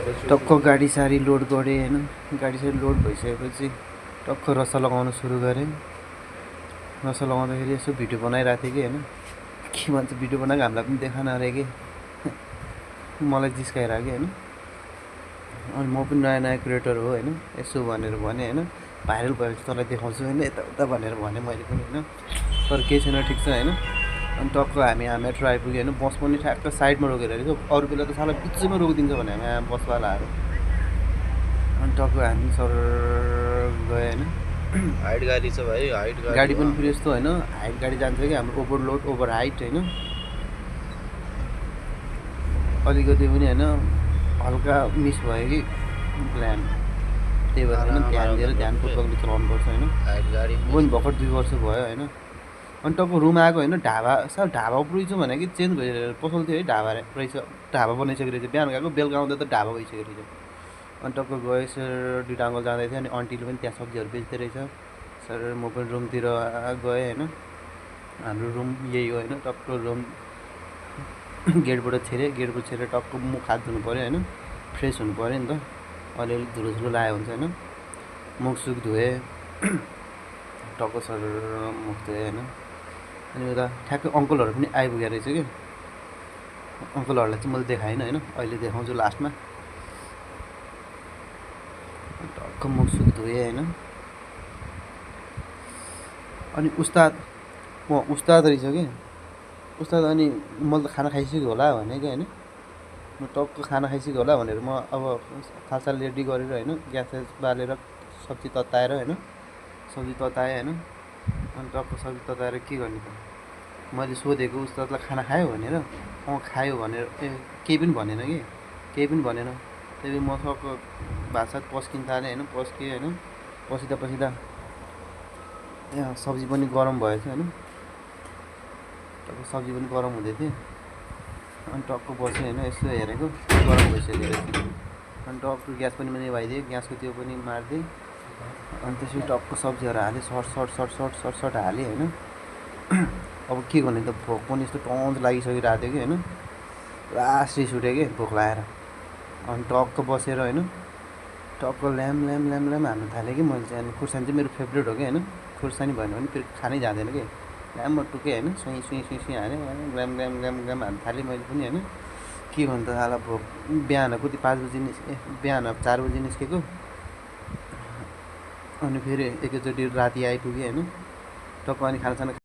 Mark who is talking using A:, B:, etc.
A: टक्क गाडी सारी लोड गरेँ होइन। गाडी सारी लोड भइसकेपछि टक्क रसा लगाउन सुरु गरेँ। रसा लगाउँदाखेरि यसो भिडियो बनाइरहेको थिएँ कि होइन, के भन्छ भिडियो बनाएको हामीलाई पनि देखान अरे कि मलाई जिस्काइरहेको कि होइन। अनि म पनि नयाँ नयाँ क्रिएटर हो होइन, यसो भनेर भने होइन, भाइरल भएपछि तँलाई देखाउँछु होइन यताउता भनेर भने मैले पनि होइन। तर केही छैन, ठिक छ होइन। अनि टक्क हामी मेट्रो आइपुग्यो होइन। बस पनि ठ्याक्क साइडमा रोकेर रहेछ, अरू बेला त साला बिचैमा रोकिदिन्छ भने हामी बसवालाहरू। अनि टक्क हामी सर गयो होइन।
B: हाइट गाडी छ भाइ, हाइट
A: गाडी पनि फेरि यस्तो होइन, हाइट गाडी जान्छ कि हाम्रो ओभरलोड ओभर हाइट होइन। अलिकति पनि होइन हल्का मिस भयो कि प्लान, त्यही भएर होइन ध्यान दिएर ध्यानपूर्वकले चलाउनु पर्छ होइन।
B: हाइट गाडी
A: पनि भर्खर 2 वर्ष भयो होइन। अनि टक्क रुम आएको होइन, ढाबा साल ढाबा पुगेछ भने कि चेन्ज भइसकेको पसल थियो है, ढाबा रहेछ, ढाबा बनाइसकेको रहेछ। बिहान गएको बेलुका आउँदा त ढाबा भइसकेको रहेछ। अनि टक्क गएँ सर, दुइटा अङ्कल जाँदै थियो अनि आन्टीले पनि त्यहाँ सब्जीहरू बेच्दै रहेछ। सर म पनि रुमतिर गएँ होइन। हाम्रो रुम यही हो होइन। टक्क रुम गेटबाट छिरेर टक्क मुख हात धुनु पऱ्यो होइन, फ्रेस हुनु पऱ्यो नि त। अलिअलि धुलो लगायो हुन्छ होइन। मुख सुख धोएँ टक्क सर मुख धोएँ होइन। अनि उता ठ्याक्कै अङ्कलहरू पनि आइपुगेको रहेछ कि, अङ्कलहरूलाई चाहिँ मैले देखाइनँ होइन, अहिले देखाउँछु लास्टमा। टक्क मुख सुख धोएँ होइन। अनि उस्ताद रहेछ कि उस्ताद। अनि मैले त खाना खाइसक्यो होला भने कि होइन, म टक्क खाना खाइसक्यो होला भनेर म अब खासा रेडी गरेर होइन, ग्यास बालेर सब्जी तताएर होइन, सब्जी तताएँ होइन। अनि टक्क सब्जी तताएर के गर्ने त, मैले सोधेको उस्तादलाई खाना खायो भनेर, खायो भनेर केही पनि भनेन कि, केही पनि भनेन। त्यही म टक्क भातसात पस्किन थालेँ होइन, पस्केँ होइन। पसिँदा यहाँ सब्जी पनि गरम भएछ होइन। टक्क सब्जी पनि गरम हुँदै थियो। अनि टक्क बसेँ होइन, यसो हेरेको गरम भइसक्यो रहेछ। अनि टक्क ग्यास पनि निभाइदिएँ, ग्यासको त्यो पनि मारिदिएँ। अनि त्यसपछि टक्क सब्जीहरू हालेँ, सर्ट हालेँ होइन। अब के गर्ने त, भोक पनि यस्तो टन्च लागिसकिरहेको थियो कि होइन, पुरा रिस उठ्यो कि भोक लागेर। अनि टक्क बसेर होइन, टक्क ल्याम हाल्नु थालेँ कि मैले चाहिँ। अनि खुर्सानी चाहिँ मेरो फेभरेट हो कि होइन, खुर्सानी भएन भने फेरि खानै जाँदैन कि। ल्याममा टुकेँ होइन, सुई हालेँ, ग्राम हाल्नु थालेँ मैले पनि होइन। के भन्नु त साला भोक, बिहान कति 5 बजी बिहान 4 बजी निस्केको। अनि फेरि एकैचोटि राति आइपुगेँ होइन। टक्क अनि खानासाना